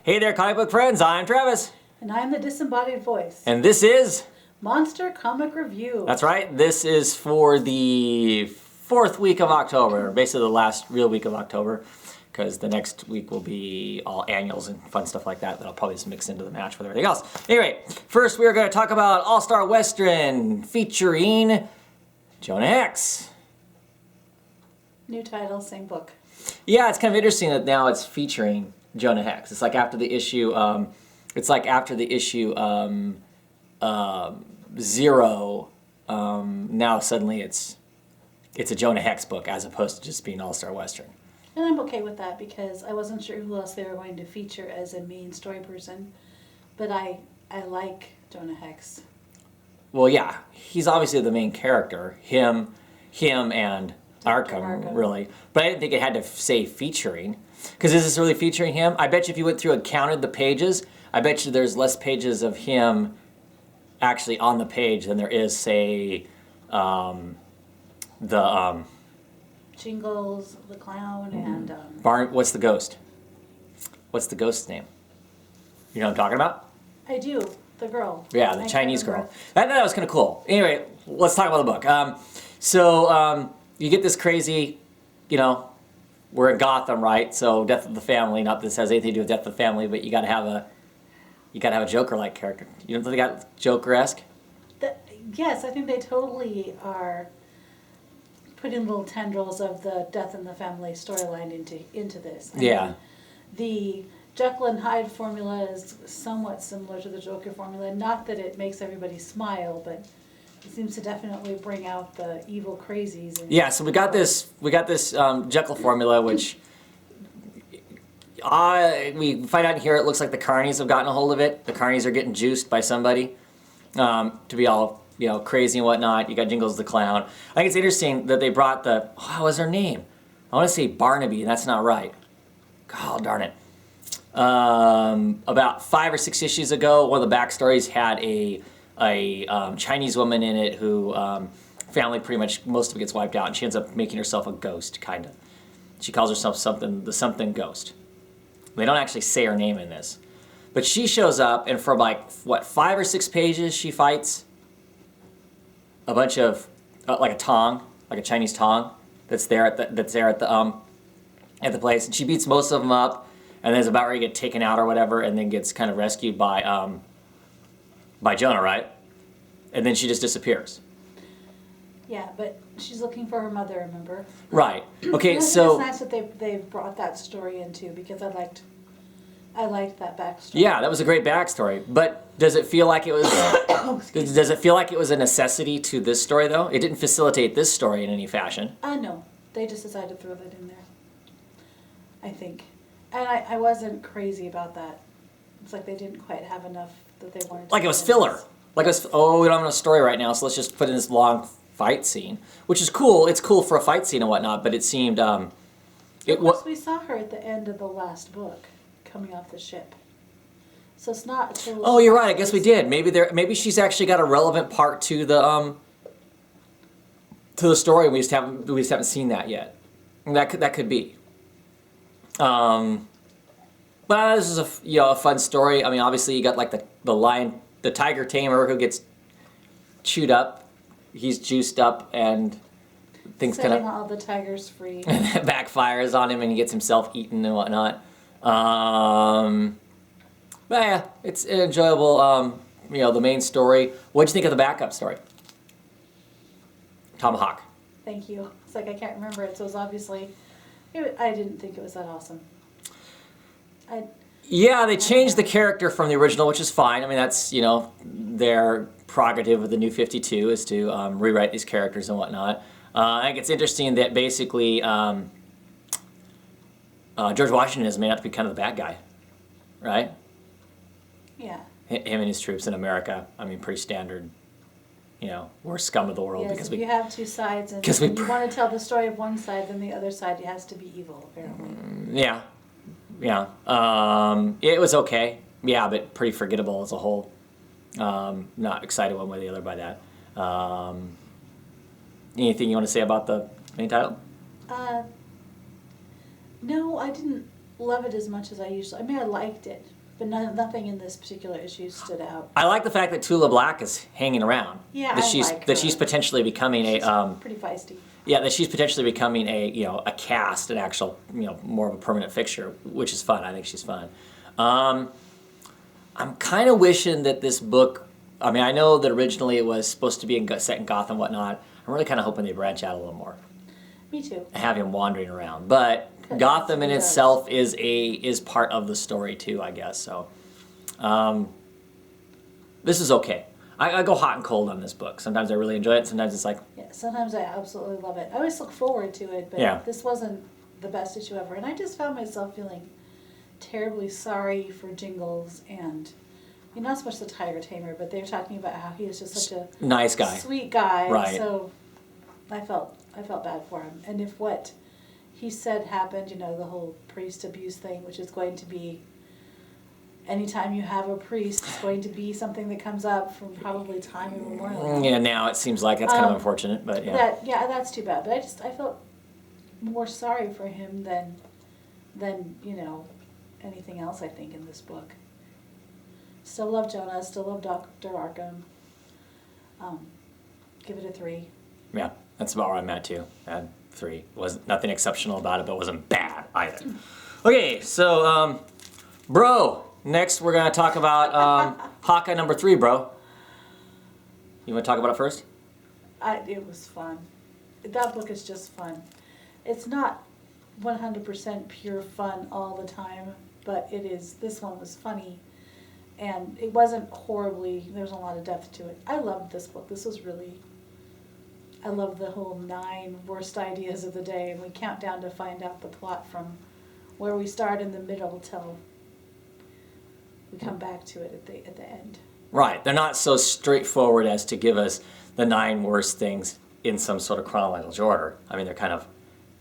Hey there, comic book friends. I'm Travis. And I'm the disembodied voice. And this is... Monster Comic Review. That's right. This is for the 4th week of October. Basically the last real week of October. Because the next week will be all annuals and fun stuff like that. That'll probably just mix into the match with everything else. Anyway, first we are going to talk about All-Star Western featuring Jonah Hex. New title, same book. Yeah, it's kind of interesting that now it's featuring Jonah Hex. It's like after the issue, Zero, now suddenly it's a Jonah Hex book as opposed to just being All-Star Western. And I'm okay with that because I wasn't sure who else they were going to feature as a main story person. But I like Jonah Hex. Well, yeah, he's obviously the main character. Him and Arkham, really. But I didn't think it had to say featuring. Because is this really featuring him? I bet you if you went through and counted the pages, I bet you there's less pages of him actually on the page than there is, say, Jingles, the clown, and... what's the ghost? What's the ghost's name? You know what I'm talking about? I do. The girl. Yeah, the Chinese girl. That was kind of cool. Anyway, let's talk about the book. You get this crazy, we're in Gotham, right? So Death of the Family. Not that this has anything to do with Death of the Family, but you got to have a Joker-like character. You don't think they got Joker-esque? Yes, I think they totally are putting little tendrils of the Death in the Family storyline into this. Yeah. The Jekyll and Hyde formula is somewhat similar to the Joker formula. Not that it makes everybody smile, but it seems to definitely bring out the evil crazies. Yeah, so we got this Jekyll formula, which we find out here it looks like the Carnies have gotten a hold of it. The Carnies are getting juiced by somebody to be all crazy and whatnot. You got Jingles the Clown. I think it's interesting that they brought what was her name? I want to say Barnaby, and that's not right. God darn it. About 5 or 6 issues ago, one of the backstories had a Chinese woman in it who family pretty much most of it gets wiped out, and she ends up making herself a ghost, kind of. She calls herself the something ghost. They don't actually say her name in this, but she shows up, and for 5 or 6 pages, she fights a bunch of like a Chinese tong that's there at the place, and she beats most of them up, and then is about ready to get taken out or whatever, and then gets kind of rescued by Jonah, right? And then she just disappears. Yeah, but she's looking for her mother, remember? Right. Okay, so it's nice that they brought that story into because I liked that backstory. Yeah, that was a great backstory. But does it feel like it was? Does it feel like it was a necessity to this story though? It didn't facilitate this story in any fashion. No, they just decided to throw that in there. I think, and I wasn't crazy about that. It's like they didn't quite have enough that they wanted. Like it was filler. Like it was. Oh, we don't have a story right now, so let's just put in this long fight scene, which is cool. It's cool for a fight scene and whatnot, but it seemed. We saw her at the end of the last book, coming off the ship. So it's not. Oh, you're right. I guess we did. Maybe she's actually got a relevant part to the story. We just haven't seen that yet. That could be. But this is a fun story. I mean, obviously you got like the tiger tamer who gets chewed up. He's juiced up and things kind of setting all the tigers free. Backfires on him and he gets himself eaten and whatnot. But yeah, it's enjoyable. The main story. What'd you think of the backup story? Tomahawk. Thank you. It's like I can't remember it, so it's obviously. I didn't think it was that awesome. Yeah, they changed the character from the original, which is fine. I mean, that's, their prerogative with the New 52 is to rewrite these characters and whatnot. I think it's interesting that basically George Washington is made out to be kind of the bad guy, right? Yeah. Him and his troops in America, I mean, pretty standard. We're scum of the world because you have two sides, and you want to tell the story of one side, then the other side has to be evil, apparently. Yeah. It was okay. Yeah, but pretty forgettable as a whole. Not excited one way or the other by that. Anything you want to say about the main title? No, I didn't love it as much as I usually. I mean, I liked it, But nothing in this particular issue stood out. I like the fact that Tula Black is hanging around. Yeah, that I she's like that her. she's potentially becoming She's a pretty feisty. yeah, that she's potentially becoming a cast, an actual more of a permanent fixture, which is fun. I think she's fun. I'm kind of wishing that this book. I mean, I know that originally it was supposed to be set in Gotham and whatnot. I'm really kind of hoping they branch out a little more. Me too. And have him wandering around, but Gotham in itself is part of the story too, I guess. So, this is okay. I go hot and cold on this book. Sometimes I really enjoy it. Sometimes it's like, Yeah, sometimes I absolutely love it. I always look forward to it, but Yeah. this wasn't the best issue ever. And I just found myself feeling terribly sorry for Jingles and, not so much the Tiger Tamer, but they're talking about how he is just such a nice guy. sweet guy. Right. So I felt bad for him. And if what he said happened, the whole priest abuse thing, which is going to be, anytime you have a priest, it's going to be something that comes up from probably time immemorial. Yeah, now it seems like that's kind of unfortunate, but yeah. That's too bad. But I felt more sorry for him than anything else, I think, in this book. Still love Jonah, still love Dr. Arkham. Give it a 3. Yeah, that's about where I'm at too. I had 3. Wasn't nothing exceptional about it, but it wasn't bad either. Okay, so bro, next we're gonna talk about Hawkeye number 3, bro. You want to talk about it first? It was fun. That book is just fun. It's not 100% pure fun all the time, but it is. This one was funny, and it wasn't horribly. There's a lot of depth to it. I loved this book. This was really. I love the whole 9 worst ideas of the day, and we count down to find out the plot from where we start in the middle till we come back to it at the end. Right. They're not so straightforward as to give us the 9 worst things in some sort of chronological order. I mean, they're kind of,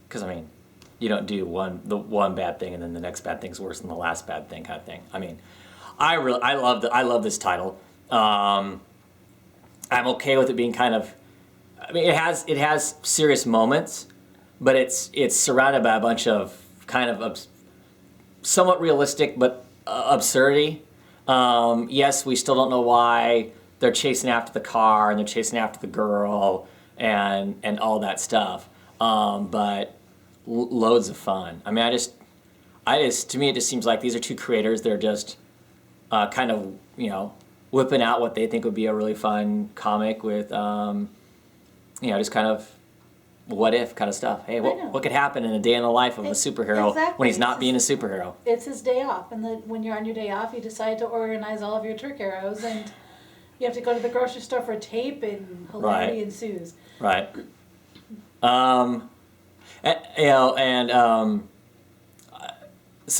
because you don't do the one bad thing and then the next bad thing's worse than the last bad thing kind of thing. I mean, I love this title. I'm okay with it being kind of. I mean, it has serious moments, but it's surrounded by a bunch of kind of somewhat realistic but absurdity. Yes, we still don't know why they're chasing after the car and they're chasing after the girl and all that stuff. But loads of fun. I mean, to me, it just seems like these are 2 creators. They're just kind of whipping out what they think would be a really fun comic with just kind of what if kind of stuff. Hey, what could happen in a day in the life of a superhero when he's not being a superhero? It's his day off, and then when you're on your day off, you decide to organize all of your trick arrows, and you have to go to the grocery store for tape, and hilarity ensues. Right. Some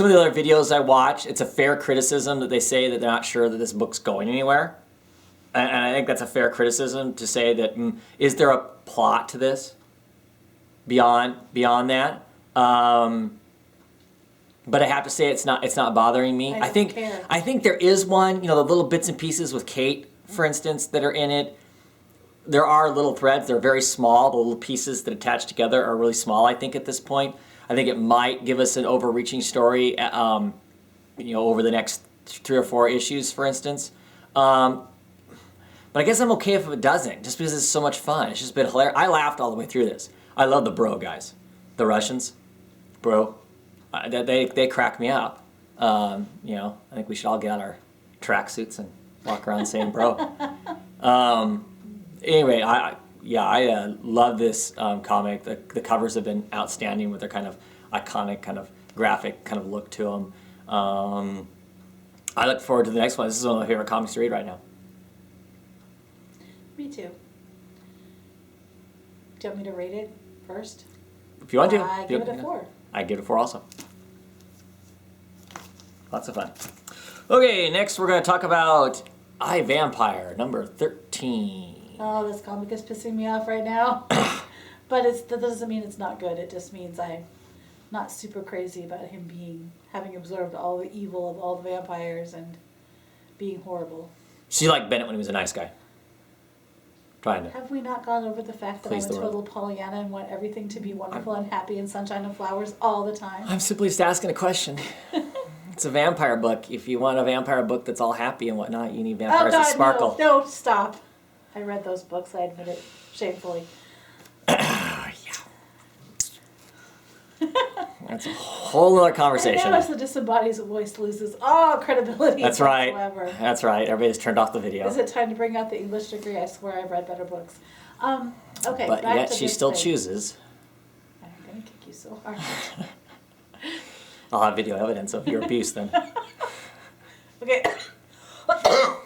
of the other videos I watch, it's a fair criticism that they say that they're not sure that this book's going anywhere. And I think that's a fair criticism to say that, is there a plot to this beyond that? But I have to say it's not bothering me. I think there is one, the little bits and pieces with Kate, for instance, that are in it. There are little threads, they're very small. The little pieces that attach together are really small, I think, at this point. I think it might give us an overreaching story, over the next 3 or 4 issues, for instance. But I guess I'm okay if it doesn't, just because it's so much fun. It's just been hilarious. I laughed all the way through this. I love the bro guys. The Russians. Bro. They crack me up. I think we should all get out our tracksuits and walk around saying bro. Anyway, I love this comic. The covers have been outstanding with their kind of iconic, kind of graphic kind of look to them. I look forward to the next one. This is one of my favorite comics to read right now. Me too. Do you want me to rate it first? If you want to. I give it a 4. I give it a 4 also. Lots of fun. Okay, next we're going to talk about I, Vampire, number 13. Oh, this comic is pissing me off right now. But that doesn't mean it's not good. It just means I'm not super crazy about him having absorbed all the evil of all the vampires and being horrible. So you like Bennett when he was a nice guy? Trying to. Have we not gone over the fact that I'm a total Pollyanna and want everything to be wonderful and happy and sunshine and flowers all the time? I'm simply just asking a question. It's a vampire book. If you want a vampire book that's all happy and whatnot, you need Oh vampires that God, sparkle. no, stop. I read those books, I admit it, shamefully. Yeah. That's a whole other conversation. And notice the Disembodied's voice loses all credibility That's right. whatsoever. That's right. Everybody's turned off the video. Is it time to bring out the English degree? I swear I've read better books. Okay, But back yet to she this still thing. chooses. I'm gonna kick you so hard. I'll have video evidence of your abuse then. Okay.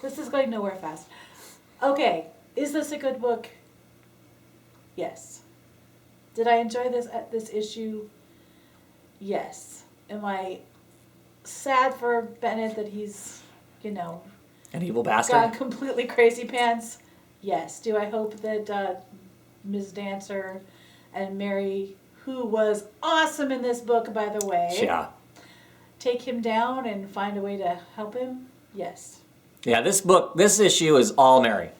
This is going nowhere fast. Okay, is this a good book? Yes. Did I enjoy this issue? Yes. Am I sad for Bennett that he's, An evil bastard. gone completely crazy pants? Yes. Do I hope that Ms. Dancer and Mary, who was awesome in this book, by the way, Yeah. take him down and find a way to help him? Yes. Yeah, this issue is all Mary.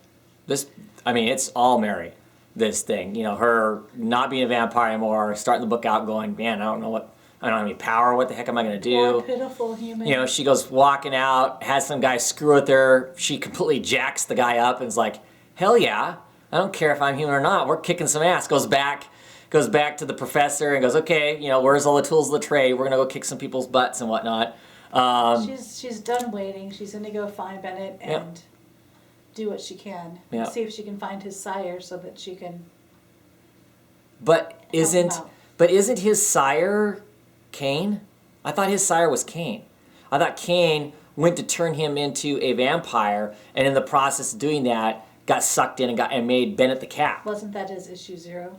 It's all Mary. This thing, her not being a vampire anymore, starting the book out going, man, I don't have any power. What the heck am I going to do? Poor pitiful human. She goes walking out, has some guy screw with her. She completely jacks the guy up and is like, hell yeah, I don't care if I'm human or not. We're kicking some ass. Goes back to the professor and goes, okay, where's all the tools of the trade? We're going to go kick some people's butts and whatnot. She's done waiting. She's going to go find Bennett and do what she can. Yep. See if she can find his sire so that she can But him out. isn't his sire Cain? I thought his sire was Cain. I thought Cain went to turn him into a vampire, and in the process of doing that, got sucked in and made Bennett the cat. Wasn't that his issue 0?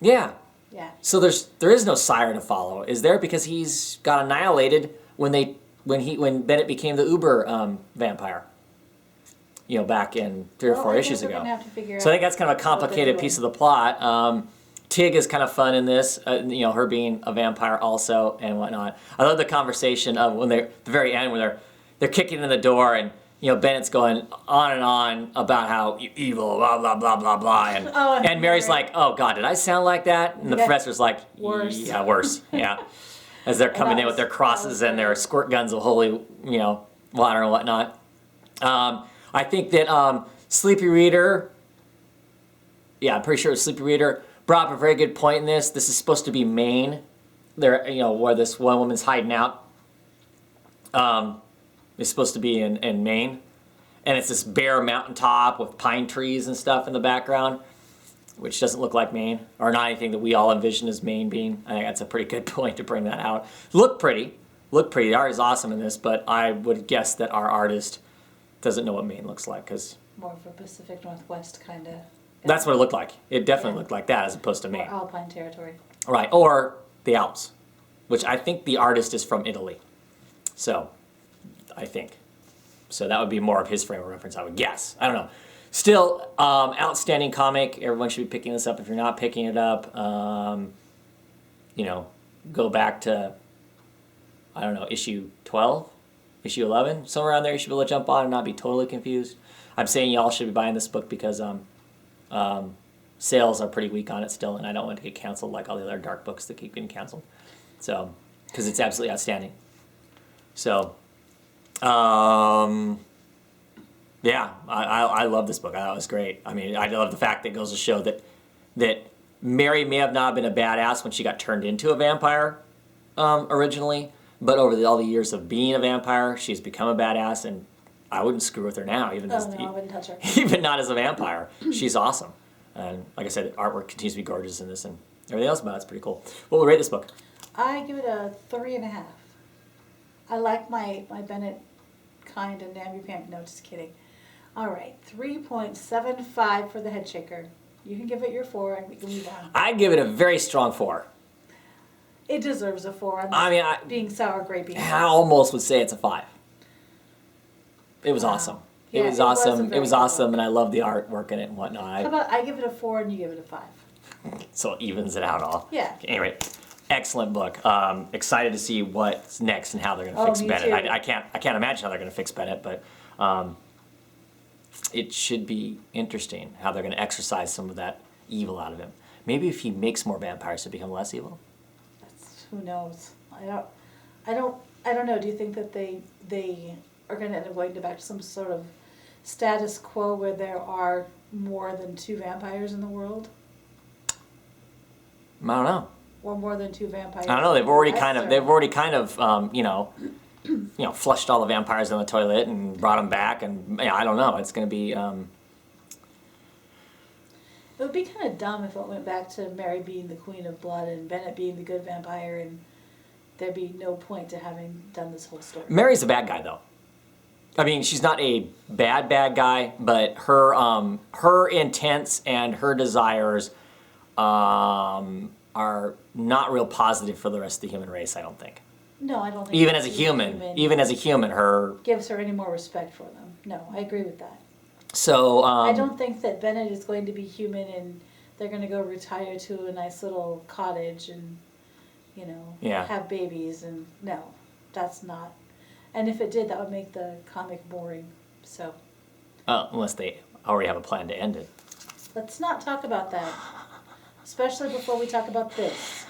Yeah. Yeah. So there is no sire to follow, is there? Because he's got annihilated when Bennett became the Uber vampire. Back in 3 or 4 issues ago. So I think that's kind of a complicated piece of the plot. Tig is kind of fun in this, her being a vampire also and whatnot. I love the conversation of when they're at the very end when they're kicking in the door and Bennett's going on and on about how evil, blah blah blah blah blah, and Mary's like, oh God, did I sound like that? And the professor's like, Worse. Yeah, worse, yeah. As they're coming in with their crosses and their squirt guns of holy, water and whatnot. I think that Sleepy Reader, I'm pretty sure it was Sleepy Reader, brought up a very good point in this. This is supposed to be Maine, there, where this one woman's hiding out. It's supposed to be in Maine, and it's this bare mountaintop with pine trees and stuff in the background, which doesn't look like Maine, or not anything that we all envision as Maine being. I think that's a pretty good point to bring that out. Look pretty. The art is awesome in this, but I would guess that our artist doesn't know what Maine looks like, because More of a Pacific Northwest kind of. that's what it looked like. It definitely looked like that as opposed to Maine. Or Alpine territory. Right, or the Alps, which I think the artist is from Italy. So, I think. So that would be more of his frame of reference, I would guess. I don't know. Still, outstanding comic. Everyone should be picking this up. If you're not picking it up, go back to, issue 12? Issue 11, somewhere around there you should be able to jump on and not be totally confused. I'm saying y'all should be buying this book because sales are pretty weak on it still, and I don't want it to get canceled like all the other dark books that keep getting canceled. So, because it's absolutely outstanding. So, I love this book. I thought it was great. I mean, I love the fact that it goes to show that Mary may have not been a badass when she got turned into a vampire originally, but over all the years of being a vampire, she's become a badass, and I wouldn't screw with her now, even I wouldn't touch her. even not as a vampire. She's awesome. And like I said, artwork continues to be gorgeous in this, and everything else about it's pretty cool. What would we rate this book? I give it a 3.5. I like my Bennett kind of namby-pamby. No, just kidding. All right, 3.75 for the head shaker. You can give it your 4 and we can move on. I'd give it a very strong 4. It deserves a 4. Being sour grapey. I almost would say it's a 5. It was awesome. Yeah, it was it was a awesome. very It was good awesome, book. and I love the artwork in it and whatnot. How about I give it a 4 and you give it a 5? So it evens it out all. Yeah. Anyway, excellent book. Excited to see what's next and how they're going to fix me Bennett. too. I can't imagine how they're going to fix Bennett, but it should be interesting how they're going to exercise some of that evil out of him. Maybe if he makes more vampires to become less evil. Who knows? I don't I don't know, do you think that they are gonna end up going back to some sort of status quo where there are more than 2 vampires in the world? I don't know. Or more than 2 vampires? I don't know. They've already kind of flushed all the vampires down the toilet and brought them back, and I don't know. It's going to be. It would be kind of dumb if it went back to Mary being the Queen of Blood and Bennett being the good vampire, and there'd be no point to having done this whole story. Mary's a bad guy, though. I mean, she's not a bad guy, but her intents and her desires are not real positive for the rest of the human race, I don't think. No, I don't think Even as a human, her gives her any more respect for them. No, I agree with that. So I don't think that Bennett is going to be human and they're going to go retire to a nice little cottage and, have babies. And no, that's not. And if it did, that would make the comic boring. So. Unless they already have a plan to end it. Let's not talk about that. Especially before we talk about this.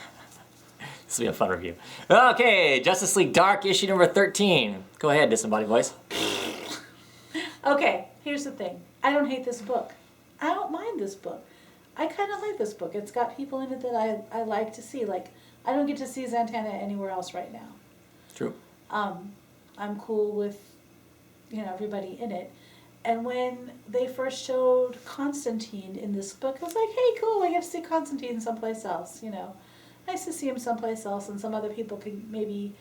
This will be a fun review. Okay, Justice League Dark, issue number 13. Go ahead, Disembodied Voice. Okay, here's the thing. I don't hate this book. I don't mind this book. I kind of like this book. It's got people in it that I like to see. Like, I don't get to see Zatanna anywhere else right now. True. I'm cool with, everybody in it. And when they first showed Constantine in this book, I was like, hey, cool, I get to see Constantine someplace else, Nice to see him someplace else, and some other people can maybe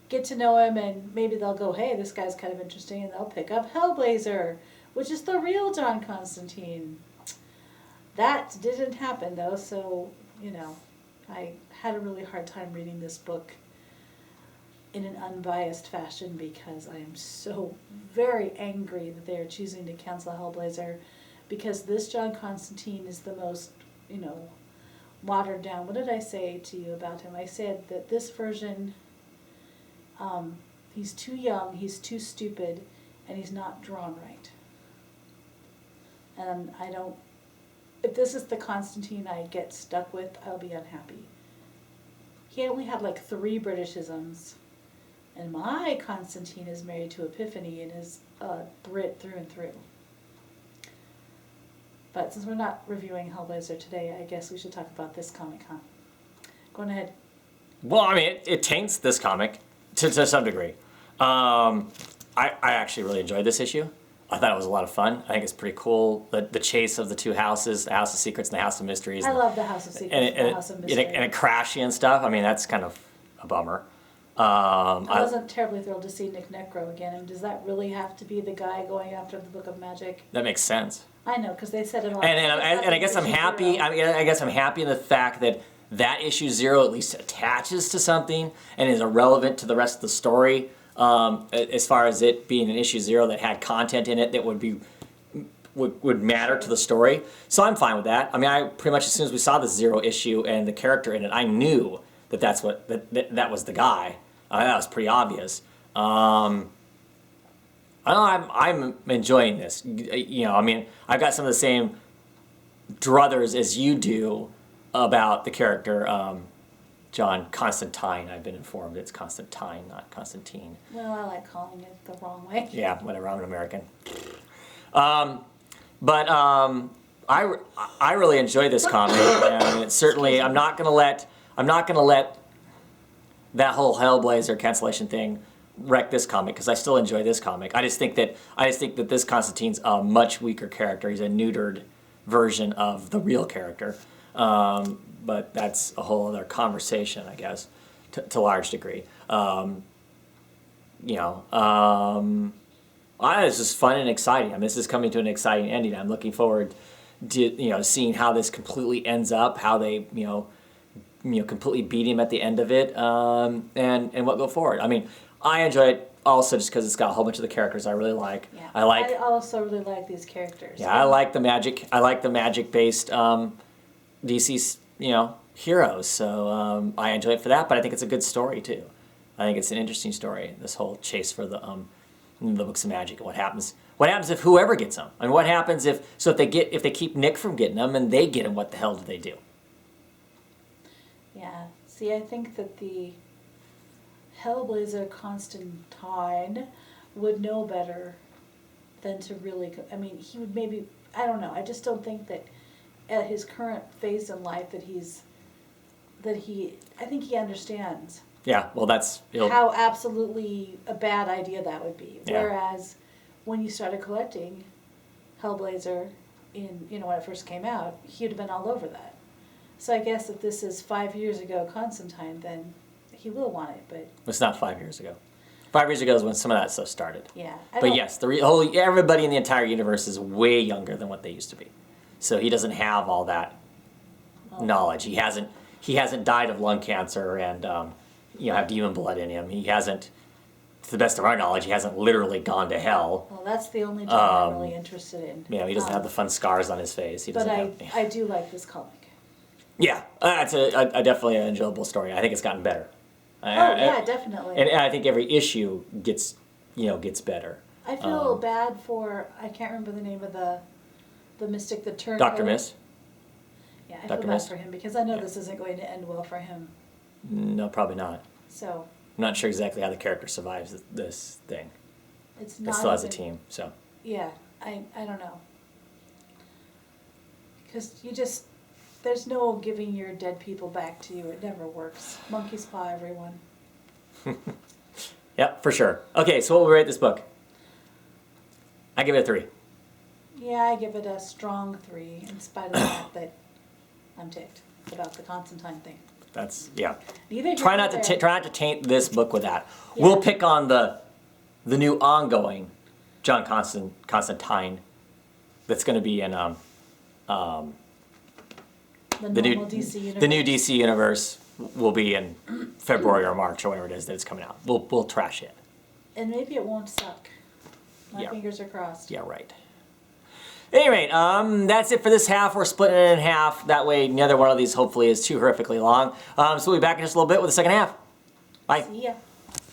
get to know him, and maybe they'll go, hey, this guy's kind of interesting, and they'll pick up Hellblazer, which is the real John Constantine. That didn't happen, though, so, I had a really hard time reading this book in an unbiased fashion because I am so very angry that they are choosing to cancel Hellblazer, because this John Constantine is the most, watered down. What did I say to you about him? I said that this version, he's too young, he's too stupid, and he's not drawn right. And if this is the Constantine I get stuck with, I'll be unhappy. He only had like 3 Britishisms. And my Constantine is married to Epiphany and is a Brit through and through. But since we're not reviewing Hellblazer today, I guess we should talk about this comic, huh? Go on ahead. Well, I mean, it taints this comic to some degree. I actually really enjoyed this issue. I thought it was a lot of fun. I think it's pretty cool. The chase of the 2 houses, the House of Secrets and the House of Mysteries. I love the House of Secrets and the House of Mysteries. And it crashy and stuff. I mean, that's kind of a bummer. I wasn't terribly thrilled to see Nick Necro again. And does that really have to be the guy going after the Book of Magic? That makes sense. I know, because they said it all. And I guess I'm happy. I guess I'm happy in the fact that issue 0 at least attaches to something and is irrelevant to the rest of the story. As far as it being an issue 0 that had content in it that would matter to the story. So I'm fine with that. I mean, I pretty much as soon as we saw the 0 issue and the character in it, I knew that was the guy. That was pretty obvious. I'm enjoying this. I mean, I've got some of the same druthers as you do about the character John Constantine. I've been informed it's Constantine, not Constantine. Well, I like calling it the wrong way. Yeah, whatever. I'm an American. But I really enjoy this comic, and it's certainly I'm not gonna let that whole Hellblazer cancellation thing wreck this comic, because I still enjoy this comic. I just think that this Constantine's a much weaker character. He's a neutered version of the real character. But that's a whole other conversation, I guess, to a large degree. This is fun and exciting. I mean, this is coming to an exciting ending. I'm looking forward to seeing how this completely ends up, how they completely beat him at the end of it, and what go forward. I mean, I enjoy it also just because it's got a whole bunch of the characters I really like. Yeah. I also really like these characters. Yeah, I like the magic. I like the magic-based DC's heroes. So I enjoy it for that. But I think it's a good story too. I think it's an interesting story. This whole chase for the books of magic and what happens. What happens if whoever gets them? I mean, what happens if they keep Nick from getting them and they get them? What the hell do they do? Yeah. See, I think that the Hellblazer Constantine would know better than to really, I mean, he would maybe, I don't know, I just don't think that at his current phase in life I think he understands Yeah, well, how absolutely a bad idea that would be. Yeah. Whereas when you started collecting Hellblazer when it first came out, he'd have been all over that. So I guess if this is 5 years ago Constantine, then he will want it, but it's not 5 years ago. 5 years ago is when some of that stuff started. yeah. But yes, everybody in the entire universe is way younger than what they used to be. So he doesn't have all that knowledge. He hasn't died of lung cancer and have demon blood in him. He hasn't, to the best of our knowledge, he hasn't literally gone to hell. Well, that's the only thing I'm really interested in. He doesn't have the fun scars on his face. He But doesn't I do like this comic. Yeah, it's a definitely an enjoyable story. I think it's gotten better. Yeah, definitely. And I think every issue gets better. I feel bad for, I can't remember the name of the mystic that turned Dr. Miss? Yeah, I Dr. feel bad Mist? for him because I know this isn't going to end well for him. No, probably not. So I'm not sure exactly how the character survives this thing. it's It not still has a even- team, so. Yeah, I don't know. Because there's no giving your dead people back to you. It never works. Monkey's paw, everyone. Yep, for sure. Okay, so what will we rate this book? I give it a 3. Yeah, I give it a strong 3 in spite of the fact that I'm ticked about the Constantine thing. Yeah. Neither here Try nor not there. to taint this book with that. Yeah. We'll pick on the new ongoing John Constantine that's going to be in the new normal DC universe. the new DC universe will be in February or March or whatever it is that it's coming out. We'll trash it. And maybe it won't suck. My Yeah. fingers are crossed. Yeah, right. Anyway, that's it for this half. We're splitting it in half. That way, neither one of these hopefully is too horrifically long. So we'll be back in just a little bit with the second half. Bye. See ya.